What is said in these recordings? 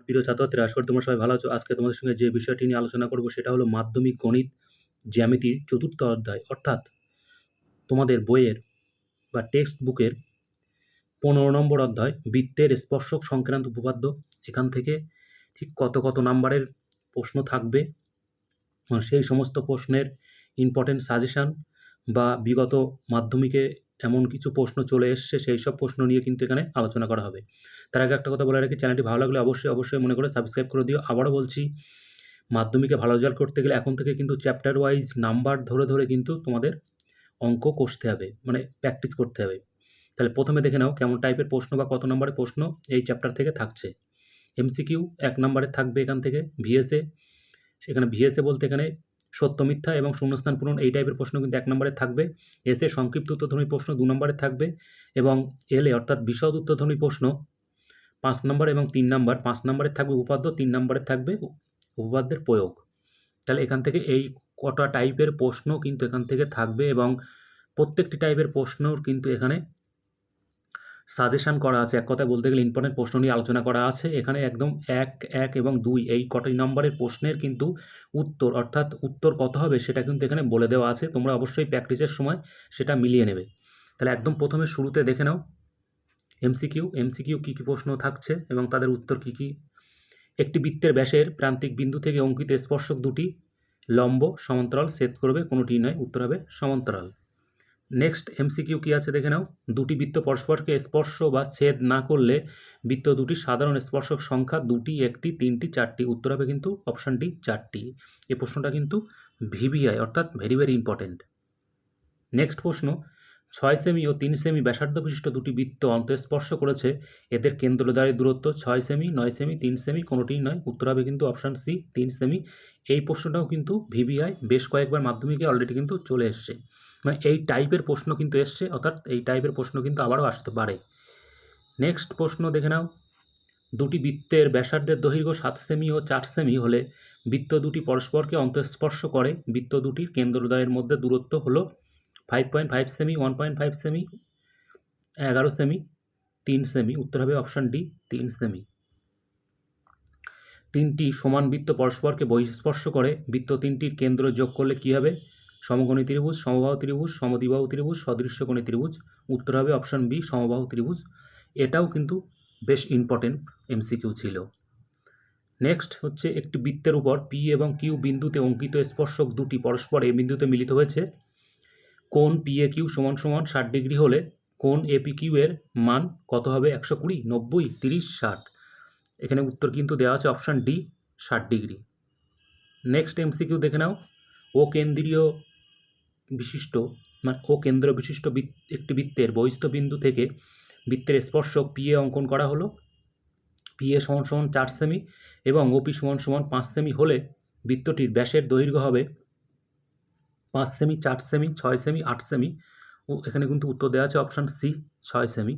প্রিয় ছাত্রছাত্রীরা, আশা করি তোমরা সবাই ভালো আছো। আজকে তোমাদের সঙ্গে যে বিষয়টি নিয়ে আলোচনা করব সেটা হলো মাধ্যমিক গণিত জ্যামিতির চতুর্থ অধ্যায়, অর্থাৎ তোমাদের বইয়ের বা টেক্সট বুকের 15 নম্বর অধ্যায় বৃত্তের স্পর্শক সংক্রান্ত উপপাদ্য। এখান থেকে ঠিক কত কত নাম্বারের প্রশ্ন থাকবে, সেই সমস্ত প্রশ্নের ইম্পর্টেন্ট সাজেশান বা বিগত মাধ্যমিকে এমন কিছু প্রশ্ন চলে এসছে সেই সব প্রশ্ন নিয়ে কিন্তু এখানে আলোচনা করা হবে। তার আগে একটা কথা বলে রাখি, চ্যানেলটি ভালো লাগলে অবশ্যই মনে করে সাবস্ক্রাইব করে দিও। আবারও বলছি, মাধ্যমিকে ভালো রেজাল্ট করতে গেলে এখন থেকে কিন্তু চ্যাপ্টার ওয়াইজ নাম্বার ধরে ধরে কিন্তু তোমাদের অঙ্ক কষতে হবে, মানে প্র্যাকটিস করতে হবে। তাহলে প্রথমে দেখে নাও কেমন টাইপের প্রশ্ন বা কত নম্বরের প্রশ্ন এই চ্যাপ্টার থেকে থাকছে। এমসিকিউ 1 নম্বরের থাকবে এখান থেকে। ভিএসএ, সেখানে ভিএসএ বলতে এখানে সত্য মিথ্যা এবং শূন্যস্থান পূরণ, এই টাইপের প্রশ্ন কিন্তু 1 নম্বরে থাকবে। এসে সংক্ষিপ্ত উত্তরধ্বনি প্রশ্ন 2 নম্বরে থাকবে, এবং এলে অর্থাৎ বিশদ উত্তরধ্বনি প্রশ্ন 5 নম্বর এবং 3 নম্বর। 5 নম্বরে থাকবে উপপাদ্য, 3 নম্বরে থাকবে উপপাদ্যের প্রয়োগ। তাহলে এখান থেকে এই কটা টাইপের প্রশ্ন কিন্তু এখান থেকে থাকবে, এবং প্রত্যেকটি টাইপের প্রশ্নর কিন্তু এখানে সাজেশান করা আছে। এক কথায় বলতে গেলে ইম্পর্টেন্ট প্রশ্ন নিয়ে আলোচনা করা আছে এখানে। একদম 1 এবং 2 এই কটি নম্বরের প্রশ্নের কিন্তু উত্তর, অর্থাৎ উত্তর কত হবে সেটা কিন্তু এখানে বলে দেওয়া আছে। তোমরা অবশ্যই প্র্যাকটিসের সময় সেটা মিলিয়ে নেবে। তাহলে একদম প্রথমে শুরুতে দেখে নাও এমসিকিউ কী কী প্রশ্ন থাকছে এবং তাদের উত্তর কী কী। একটি বৃত্তের ব্যাসের প্রান্তিক বিন্দু থেকে অঙ্কিত স্পর্শক দুটি লম্ব সমান্তরাল ছেদ করবে, কোনোটি নয়, উত্তর হবে সমান্তরাল। নেক্সট এমসিকিউ কী আছে দেখে নাও। দুটি বৃত্ত পরস্পরকে স্পর্শ বা ছেদ না করলে বৃত্ত দুটি সাধারণ স্পর্শক সংখ্যা 2টি, 1টি, 3টি, 4টি, উত্তর হবে কিন্তু অপশান ডি 4টি। এই প্রশ্নটা কিন্তু ভিভিআই অর্থাৎ ভেরি ভেরি ইম্পর্টেন্ট। নেক্সট প্রশ্ন, 6 সেমি ও 3 সেমি ব্যাসার্ধ বিশিষ্ট দুটি বৃত্ত অন্তঃস্পর্শ করেছে, এদের কেন্দ্রদ্বয়ের দূরত্ব 6 সেমি, 9 সেমি, 3 সেমি, কোনোটিই নয়, উত্তর হবে কিন্তু অপশান সি 3 সেমি। এই প্রশ্নটাও কিন্তু ভিভিআই বেশ কয়েকবার মাধ্যমিকে অলরেডি কিন্তু চলে এসছে, মানে এই টাইপের প্রশ্ন কিন্তু এসছে, অর্থাৎ এই টাইপের প্রশ্ন কিন্তু আবারও আসতে পারে। নেক্সট প্রশ্ন দেখে নাও। দুটি বৃত্তের ব্যাসার্ধের দৈর্ঘ্য 7 সেমি ও 4 সেমি হলে বৃত্ত দুটি পরস্পরকে অন্তঃস্পর্শ করে, বৃত্ত দুটির কেন্দ্রদ্বয়ের মধ্যে দূরত্ব হলো 5.5 সেমি, 1.5 সেমি, 11 সেমি, 3 সেমি, উত্তর হবে অপশান ডি 3 সেমি। তিনটি সমান বৃত্ত পরস্পরকে বহিঃস্পর্শ করে, বৃত্ত তিনটির কেন্দ্র যোগ করলে কী হবে? সমকোণী ত্রিভুজ, সমবাহু ত্রিভুজ, সমদ্বিবাহু ত্রিভুজ, সদৃশ্যকোণী ত্রিভুজ, উত্তর হবে অপশান বি সমবাহু ত্রিভুজ। এটাও কিন্তু বেশ ইম্পর্টেন্ট এমসিকিউ ছিল। নেক্সট হচ্ছে, একটি বৃত্তের উপর পি এবং কিউ বিন্দুতে অঙ্কিত স্পর্শক দুটি পরস্পর এ বিন্দুতে মিলিত হয়েছে। কোণ পি এ কিউ সমান 60 ডিগ্রি হলে কোণ এপি কিউ এর মান কত হবে? 120, 90, 30, 60। এখানে উত্তর কিন্তু দেওয়া আছে option D 60 degree. Next MCQ দেখে নাও। ও কেন্দ্র বিশিষ্ট একটি বৃত্তের বহিস্থ বিন্দু থেকে বৃত্তের স্পর্শক পি এ অঙ্কন করা হলো। পি এ সমান 4 সেমি এবং ওপি সমান 5 সেমি হলে বৃত্তটির ব্যাসের দৈর্ঘ্য হবে 5 সেমি, 4 সেমি, 6 সেমি, 8 সেমি। এখানে কিন্তু উত্তর দেওয়া আছে অপশান সি 6 সেমি।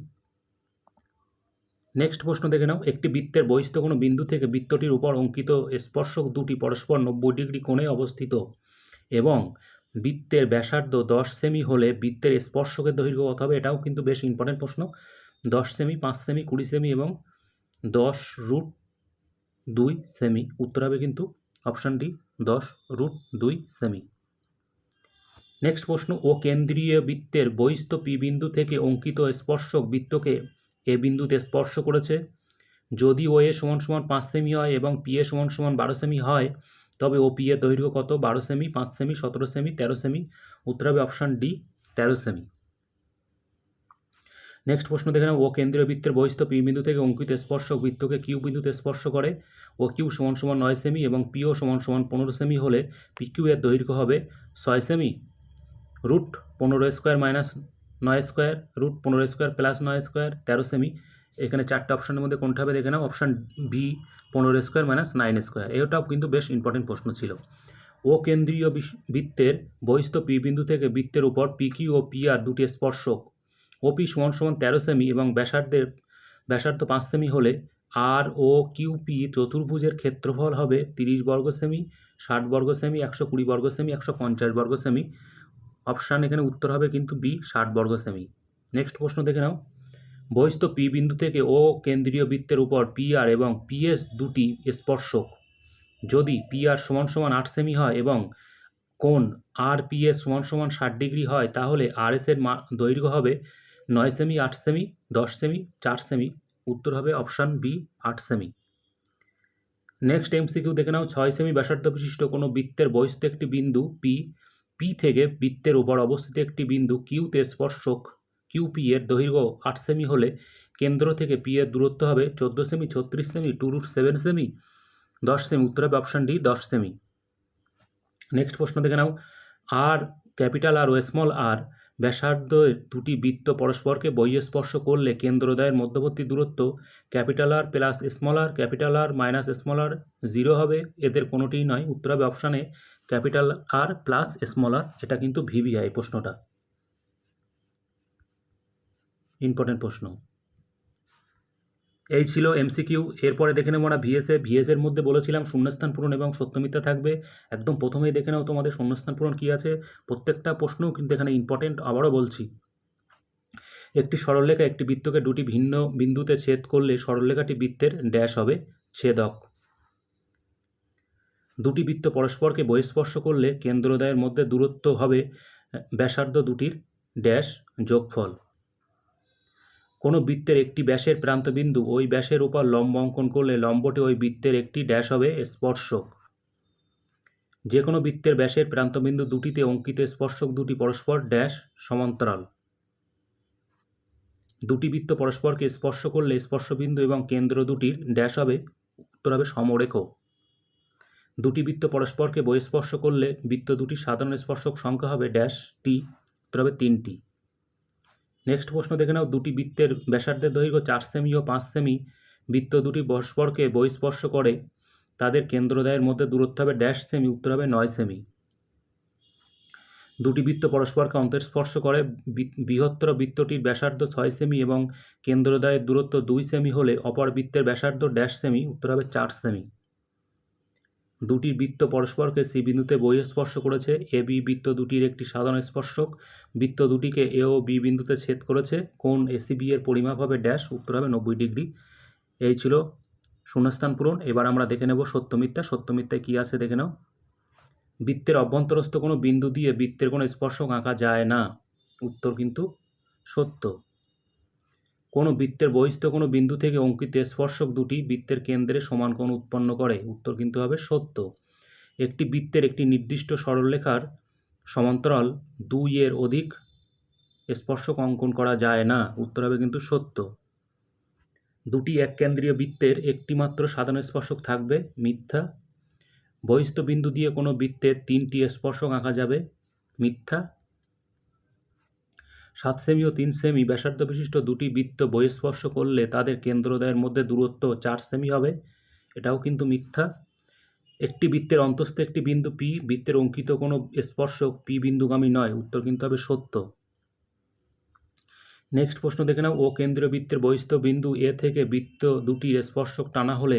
নেক্সট প্রশ্ন দেখে নাও। একটি বৃত্তের বহিস্থ কোনো বিন্দু থেকে বৃত্তটির উপর অঙ্কিত স্পর্শক দুটি পরস্পর 90 ডিগ্রি কোণে অবস্থিত এবং বৃত্তের ব্যাসার্ধ 10 সেমি হলে বৃত্তের স্পর্শকের দৈর্ঘ্য কত হবে? এটাও কিন্তু বেশ ইম্পর্টেন্ট প্রশ্ন। 10 সেমি, 5 সেমি, 20 সেমি এবং 10√2 সেমি, উত্তর হবে কিন্তু অপশান ডি 10√2 সেমি। নেক্সট প্রশ্ন, ও কেন্দ্রীয় বৃত্তের বহিস্থ পি বিন্দু থেকে অঙ্কিত স্পর্শক বৃত্তকে এ বিন্দুতে স্পর্শ করেছে। যদি ও এ সমান 5 সেমি হয় এবং পি এ সমান 12 সেমি হয়, তবে ও পি এর দৈর্ঘ্য কত? 12 সেমি, 5 সেমি, 17 সেমি, 13 সেমি, উত্তর হবে অপশান ডি 13 সেমি। নেক্সট প্রশ্ন দেখে নাও। ও কেন্দ্রীয় বৃত্তের বহিস্থ পি বিন্দু থেকে অঙ্কিত স্পর্শক বৃত্তকে কিউ বিন্দুতে স্পর্শ করে। ও কিউ সমান 9 সেমি এবং পিও সমান 15 সেমি হলে পি কিউ এর দৈর্ঘ্য হবে 6 সেমি, √15² মাইনাস 9 স্কোয়ার, √15² প্লাস 9 স্কোয়ার, 13 সেমি। এখানে 4টে অপশানের মধ্যে কোনটা হবে দেখে নাও। Option B 15² minus 9 square. এটাও কিন্তু বেশ ইম্পর্টেন্ট প্রশ্ন ছিল। ও কেন্দ্রীয় বৃত্তের বহিস্থ পি বিন্দু থেকে বৃত্তের উপর P Q O P R দুটি স্পর্শক। ওপি সমান 13 সেমি এবং ব্যাসার্ধ 5 সেমি হলে আর ও কিউপি চতুর্ভুজের ক্ষেত্রফল হবে 30 বর্গ সেমি, 60 বর্গ সেমি, 120 বর্গ সেমি, 150 বর্গ সেমি। অপশান এখানে উত্তর হবে কিন্তু বি 60 বর্গ সেমি। নেক্সট প্রশ্ন দেখে নাও। বহিস্থ পি বিন্দু থেকে ও কেন্দ্রীয় বৃত্তের উপর পিআর এবং পিএস দুটি স্পর্শক। যদি পিআর সমান সমান 8 সেমি হয় এবং কোণ আর পিএস সমান সমান 60 ডিগ্রি হয়, তাহলে আরএস এর দৈর্ঘ্য হবে 9 সেমি, 8 সেমি, 10 সেমি, 4 সেমি। উত্তর হবে অপশান বি, 8 সেমি। নেক্সট এমসিকিউ দেখে নাও। 6 সেমি ব্যাসার্ধ বিশিষ্ট কোনো বৃত্তের বহিস্থ একটি বিন্দু পি থেকে বৃত্তের উপর অবস্থিত একটি বিন্দু কিউতে স্পর্শক কিউপি এর দৈর্ঘ্য 8 সেমি হলে কেন্দ্র থেকে পি এর দূরত্ব হবে 14 সেমি, 36 সেমি, 2√7 সেমি, 10 সেমি। উত্তর হবে অপশান ডি, 10 সেমি। নেক্সট প্রশ্ন দেখে নাও। আর ক্যাপিটাল আর ও স্মল আর ব্যাসার্ধের দুটি বৃত্ত পরস্পরকে বহিঃস্পর্শ করলে কেন্দ্রদ্বয়ের মধ্যবর্তী দূরত্ব ক্যাপিটাল আর প্লাস স্মল আর, ক্যাপিটাল আর মাইনাস স্মল আর 0 হবে। এদের কোনোটিই নয়। উত্তর হবে অপশানে ক্যাপিটাল আর প্লাস স্মল আর। এটা কিন্তু ভিভিআই এই প্রশ্নটা, ইম্পর্টেন্ট প্রশ্ন। এই ছিল এমসিকিউ। এরপরে দেখে নেব আমরা ভিএসের মধ্যে বলেছিলাম শূন্যস্থান পূরণ এবং সত্য মিথ্যা থাকবে। একদম প্রথমেই দেখে নাও তোমাদের শূন্যস্থান পূরণ কী আছে। প্রত্যেকটা প্রশ্নও কিন্তু এখানে ইম্পর্টেন্ট। আবারও বলছি, একটি সরলরেখা একটি বৃত্তকে দুটি ভিন্ন বিন্দুতে ছেদ করলে সরলরেখাটি বৃত্তের ড্যাশ হবে ছেদক। দুটি বৃত্ত পরস্পরকে বহিঃস্পর্শ করলে কেন্দ্রদ্বয়ের মধ্যে দূরত্ব হবে ব্যাসার্ধ দুটির ড্যাশ যোগফল। কোনো বৃত্তের একটি ব্যাসের প্রান্তবিন্দু ওই ব্যাসের উপর লম্ব অঙ্কন করলে লম্বটি ওই বৃত্তের একটি ড্যাশ হবে স্পর্শক। যে কোনো বৃত্তের ব্যাসের প্রান্তবিন্দু দুটিতে অঙ্কিত স্পর্শক দুটি পরস্পর ড্যাশ সমান্তরাল। দুটি বৃত্ত পরস্পরকে স্পর্শ করলে স্পর্শবিন্দু এবং কেন্দ্র দুটির ড্যাশ হবে, উত্তর হবে সমরেখ। দুটি বৃত্ত পরস্পরকে বহিঃস্পর্শ করলে বৃত্ত দুটি সাধারণ স্পর্শক সংখ্যা হবে ড্যাশ টি, উত্তর হবে 3টি। নেক্সট প্রশ্ন দেখে নাও। দুটি বৃত্তের ব্যাসার্ধের দৈর্ঘ্য 4 সেমি ও 5 সেমি, বৃত্ত দুটি পরস্পরকে বহিঃস্পর্শ করে তাদের কেন্দ্রদ্বয়ের মধ্যে দূরত্ব হবে ড্যাশ সেমি, উত্তর হবে 9 সেমি। দুটি বৃত্ত পরস্পরকে অন্তঃস্পর্শ করে বৃহত্তর বৃত্তটির ব্যাসার্ধ 6 সেমি এবং কেন্দ্রদ্বয়ের দূরত্ব 2 সেমি হলে অপর বৃত্তের ব্যাসার্ধ ড্যাশ সেমি, উত্তর হবে 4 সেমি। দুটি বৃত্ত পরস্পরকে সি বিন্দুতে বহিঃস্পর্শ করেছে। এ বি বৃত্ত দুটির একটি সাধারণ স্পর্শক। বৃত্ত দুটিকে এ ও বি বিন্দুতে ছেদ করেছে। কোণ এসিবি এর পরিমাপ হবে ড্যাশ, উত্তর হবে 90 ডিগ্রি। এই ছিল শূন্যস্থান পূরণ। এবার আমরা দেখে নেব সত্য মিথ্যা। সত্য মিথ্যায় কী আছে দেখে নাও। বৃত্তের অভ্যন্তরস্থ কোনো বিন্দু দিয়ে বৃত্তের কোনো স্পর্শক আঁকা যায় না, উত্তর কিন্তু সত্য। কোনো বৃত্তের বহিস্থ কোনো বিন্দু থেকে অঙ্কিত স্পর্শক দুটি বৃত্তের কেন্দ্রে সমান কোণ উৎপন্ন করে, উত্তর কিন্তু হবে সত্য। একটি বৃত্তের একটি নির্দিষ্ট সরলরেখার সমান্তরাল 2 এর অধিক স্পর্শক অঙ্কন করা যায় না, উত্তর হবে কিন্তু সত্য। দুটি এককেন্দ্রীয় বৃত্তের একটি মাত্র সাধারণ স্পর্শক থাকবে, মিথ্যা। বহিস্থ বিন্দু দিয়ে কোনো বৃত্তের 3টি স্পর্শক আঁকা যাবে, মিথ্যা। 7 সেমি ও 3 সেমি ব্যাসার্ধ বিশিষ্ট দুটি বৃত্ত বহিঃস্পর্শ করলে তাদের কেন্দ্রদ্বয়ের মধ্যে দূরত্ব 4 সেমি হবে, এটাও কিন্তু মিথ্যা। একটি বৃত্তের অন্তস্থ একটি বিন্দু পি, বৃত্তের অঙ্কিত কোনো স্পর্শক পি বিন্দুগামী নয়, উত্তর কিন্তু হবে সত্য। নেক্সট প্রশ্ন দেখে নাও। ও কেন্দ্রীয় বৃত্তের বহিস্থ বিন্দু এ থেকে বৃত্ত দুটির স্পর্শক টানা হলে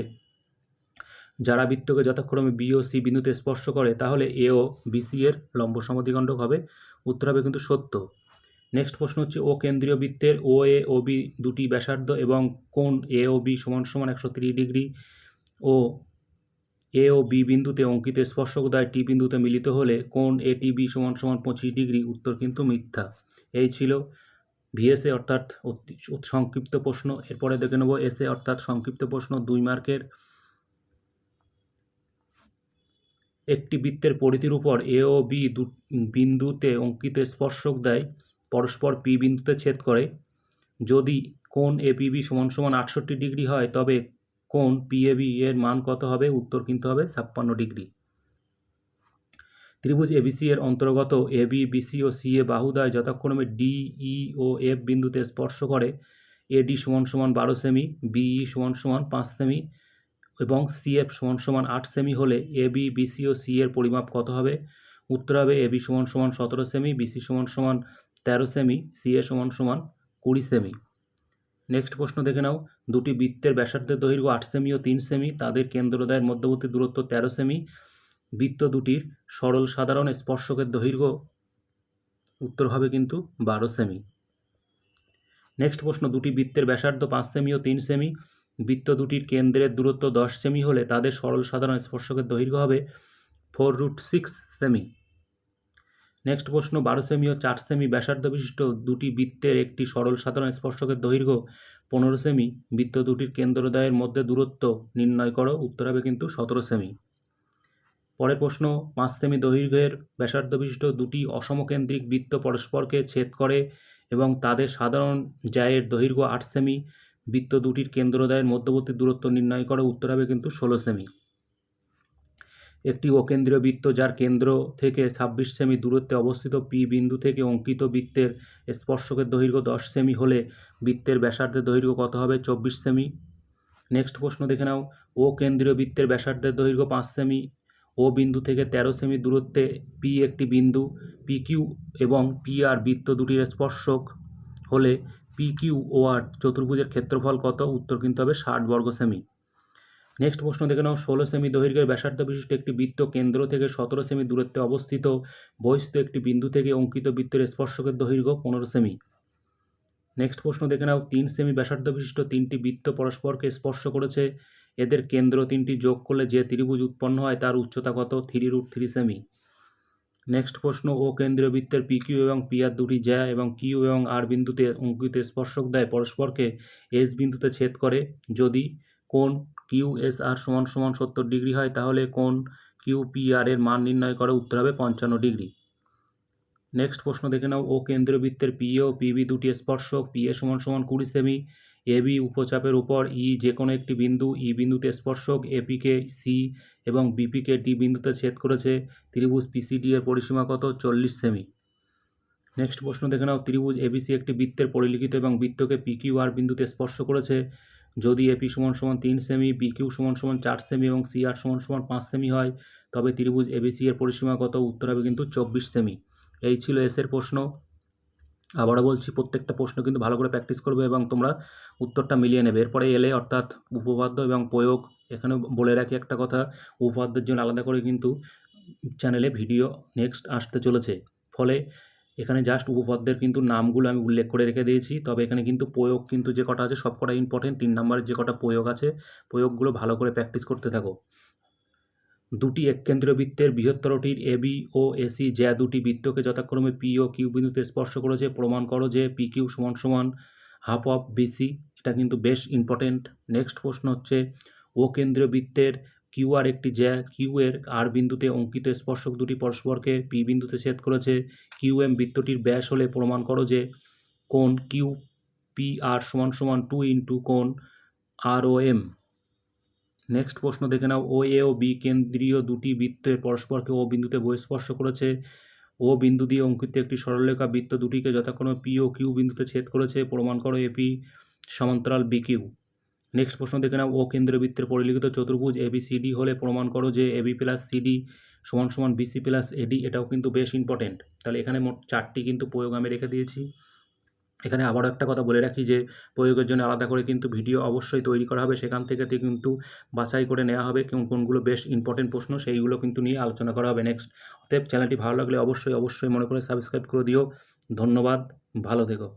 যারা বৃত্তকে যথাক্রমে বি ও সি বিন্দুতে স্পর্শ করে তাহলে এ ও বিসি এর লম্ব সমদ্বিখণ্ডক হবে, উত্তর হবে কিন্তু সত্য। নেক্সট প্রশ্ন হচ্ছে ও কেন্দ্রীয় বৃত্তের ও এ ও বি দুটি ব্যাসার্ধ এবং কোণ এ ও বি সমান সমান 130 ডিগ্রি ও এ ও বি বিন্দুতে অঙ্কিত স্পর্শকদ্বয় টি বিন্দুতে মিলিত হলে কোণ এ টি বি সমান সমান 25 ডিগ্রি, উত্তর কিন্তু মিথ্যা। এই ছিল ভিএসএ অর্থাৎ সংক্ষিপ্ত প্রশ্ন। এরপরে দেখে নেব এসএ অর্থাৎ সংক্ষিপ্ত প্রশ্ন 2 মার্কের। একটি বৃত্তের পরিধির উপর এ ও বি বিন্দুতে অঙ্কিত স্পর্শকদ্বয় পরস্পর পি বিন্দুতে ছেদ করে। যদি কোণ এপিবি সমান সমান 68 ডিগ্রি হয় তবে কোণ পিএবি এর মান কত হবে, উত্তর কিন্তু হবে 56 ডিগ্রি। ত্রিভুজ এবিসি এর অন্তর্গত এবি বিসি ও সি এ বাহুদ্বয় যথাক্রমে ডি ই ও এফ বিন্দুতে স্পর্শ করে। এডি সমান সমান 12 সেমি, বিই সমান সমান 5 সেমি এবং সিএফ সমান সমান 8 সেমি হলে এবি বিসি ও সি এর পরিমাপ কত হবে, উত্তর হবে এবি সমান সমান 17 সেমি, বিসি সমান সমান 13 সেমি, সিএ সমান সমান 20 সেমি। নেক্সট প্রশ্ন দেখে নাও। দুটি বৃত্তের ব্যাসার্ধের দৈর্ঘ্য 8 সেমি ও 3 সেমি, তাদের কেন্দ্রদ্বয়ের মধ্যবর্তী দূরত্ব 13 সেমি। বৃত্ত দুটির সরল সাধারণ স্পর্শকের দৈর্ঘ্য, উত্তর হবে কিন্তু 12 সেমি। নেক্সট প্রশ্ন, দুটি বৃত্তের ব্যাসার্ধ 5 সেমি ও 3 সেমি, বৃত্ত দুটির কেন্দ্রের দূরত্ব 10 সেমি হলে তাদের সরল সাধারণ স্পর্শকের দৈর্ঘ্য হবে 4√6 সেমি। নেক্সট প্রশ্ন, 12 সেমি ও 4 সেমি ব্যাসার্ধ বিশিষ্ট দুটি বৃত্তের একটি সরল সাধারণ স্পর্শকের দৈর্ঘ্য 15 সেমি, বৃত্ত দুটির কেন্দ্রদ্বয়ের মধ্যে দূরত্ব নির্ণয় করো। উত্তর হবে কিন্তু 17 সেমি। পরের প্রশ্ন, 5 সেমি দৈর্ঘ্যের ব্যাসার্ধ বিশিষ্ট দুটি অসমকেন্দ্রিক বৃত্ত পরস্পরকে ছেদ করে এবং তাদের সাধারণ জ্যায়ের দৈর্ঘ্য 8 সেমি, বৃত্ত দুটির কেন্দ্রদ্বয়ের মধ্যবর্তী দূরত্ব নির্ণয় করো। উত্তর হবে কিন্তু 16 সেমি। একটি অকেন্দ্রীয় বৃত্ত যার কেন্দ্র থেকে 26 সেমি দূরত্বে অবস্থিত পি বিন্দু থেকে অঙ্কিত বৃত্তের স্পর্শকের দৈর্ঘ্য 10 সেমি হলে বৃত্তের ব্যাসার্ধের দৈর্ঘ্য কত হবে? 24 সেমি। নেক্সট প্রশ্ন দেখে নাও, ও কেন্দ্রীয় বৃত্তের ব্যাসার্ধের দৈর্ঘ্য 5 সেমি, ও বিন্দু থেকে 13 সেমি দূরত্বে পি একটি বিন্দু, পি কিউ এবং পি আর বৃত্ত দুটির স্পর্শক হলে পি কিউ ও আর চতুর্ভুজের ক্ষেত্রফল কত? উত্তর কিন্তু হবে 60 বর্গ সেমি। নেক্সট প্রশ্ন দেখে নাও, 16 সেমি দৈর্ঘ্যের ব্যাসার্ধ বিশিষ্ট একটি বৃত্ত কেন্দ্র থেকে 17 সেমি দূরত্বে অবস্থিত বহিস্থ একটি বিন্দু থেকে অঙ্কিত বৃত্তের স্পর্শকের দৈর্ঘ্য 15 সেমি। নেক্সট প্রশ্ন দেখে নাও, 3 সেমি ব্যাসার্ধ বিশিষ্ট তিনটি বৃত্ত পরস্পরকে স্পর্শ করেছে, এদের কেন্দ্র তিনটি যোগ করলে যে ত্রিভুজ উৎপন্ন হয় তার উচ্চতা কত? 3√3 সেমি। নেক্সট প্রশ্ন, ও কেন্দ্রীয় বৃত্তের পি কিউ এবং পি আর দুটি জ্যা এবং কিউ এবং আর বিন্দুতে অঙ্কিত স্পর্শক দেয় পরস্পরকে এস বিন্দুতে ছেদ করে। যদি কোণ কিউ এস আর সমান সমান 70 ডিগ্রি হয় তাহলে কোণ কিউ পি আর এর মান নির্ণয় করে। উত্তর হবে 55 ডিগ্রি। নেক্সট প্রশ্ন দেখে নাও, ও কেন্দ্রীয় বৃত্তের পি এ ও পিবি দুটি স্পর্শক, পি এ সমান সমান 20 সেমি, এ বি উপচাপের উপর ই যে কোনো একটি বিন্দু, ই বিন্দুতে স্পর্শক এপিকে সি এবং বিপিকে ডি বিন্দুতে ছেদ করেছে, ত্রিভুজ পিসিডি এর পরিসীমা কত? 40 সেমি। নেক্সট প্রশ্ন দেখে নাও, ত্রিভুজ এবিসি একটি বৃত্তের পরিলিখিত এবং বৃত্তকে পি কিউ আর বিন্দুতে স্পর্শ করেছে। যদি এপি সমান সমান 3 সেমি, পি কিউ সমান সমান 4 সেমি এবং সি আর সমান সমান 5 সেমি হয় তবে ত্রিভুজ এবিসি এর পরিসীমা কত? উত্তর হবে কিন্তু 24 সেমি। এই ছিল এসের প্রশ্ন। আবারও বলছি, প্রত্যেকটা প্রশ্ন কিন্তু ভালো করে প্র্যাকটিস করবে এবং তোমরা উত্তরটা মিলিয়ে নেবে। এরপরে এলে অর্থাৎ উপপাদ্য এবং প্রয়োগ। এখানে বলে রাখি একটা কথা, উপপাদ্যের জন্য আলাদা করে কিন্তু চ্যানেলে ভিডিও নেক্সট আসতে চলেছে, ফলে এখানে জাস্ট উপপাদ্যের কিন্তু নামগুলো আমি উল্লেখ করে রেখে দিয়েছি। তবে এখানে কিন্তু প্রয়োগ কিন্তু যে কটা আছে সব কটা ইম্পর্টেন্ট। 3 নম্বরের যে কটা প্রয়োগ আছে, প্রয়োগগুলো ভালো করে প্র্যাকটিস করতে থাকো। দুটি এককেন্দ্রীয় বৃত্তের বৃহত্তরটির এবি ও এসি যা দুটি বৃত্তকে যথাক্রমে পি ও কিউ বিন্দুতে স্পর্শ করেছে প্রমাণ করো যে পি কিউ সমান সমান হাফ অফ বিসি। এটা কিন্তু বেশ ইম্পর্টেন্ট। নেক্সট প্রশ্ন হচ্ছে, ও কেন্দ্রীয় বৃত্তের কিউ আর একটি জ্যা কিউ এর আর বিন্দুতে অঙ্কিত স্পর্শক দুটি পরস্পরকে পি বিন্দুতে ছেদ করেছে, কিউ এম বৃত্তটির ব্যাস হলে প্রমাণ করো যে কোণ কিউ পি আর সমান সমান 2 ইন্টু কোণ আর ও এম। নেক্সট প্রশ্ন দেখে নাও, ও এ ও বি কেন্দ্রীয় দুটি বৃত্তে পরস্পরকে ও বিন্দুতে বহিঃস্পর্শ করেছে, ও বিন্দু দিয়ে অঙ্কিত একটি সরলরেখা বৃত্ত দুটিকে যথাক্রমে পি ও কিউ বিন্দুতে ছেদ করেছে প্রমাণ করো এপি সমান্তরাল বি কিউ। নেক্সট প্রশ্ন দেখে নাও, ও কেন্দ্রীয় বৃত্তের পরিলিখিত চতুর্ভুজ এবিসিডি হলে প্রমাণ করো যে এবি প্লাস সিডি সমান সমান বিসি প্লাস এডি। এটাও কিন্তু বেশ ইম্পর্টেন্ট। তাহলে এখানে মোট 4টি কিন্তু প্রয়োগ আমি রেখে দিয়েছি। এখানে আবারও একটা কথা বলে রাখি যে প্রয়োগের জন্য আলাদা করে কিন্তু ভিডিও অবশ্যই তৈরি করা হবে, সেখান থেকে কিন্তু বাছাই করে নেওয়া হবে কোনগুলো বেশ ইম্পর্টেন্ট প্রশ্ন সেইগুলো কিন্তু নিয়ে আলোচনা করা হবে নেক্সট। অতএব চ্যানেলটি ভালো লাগলে অবশ্যই মনে করে সাবস্ক্রাইব করে দিও। ধন্যবাদ, ভালো থেকো।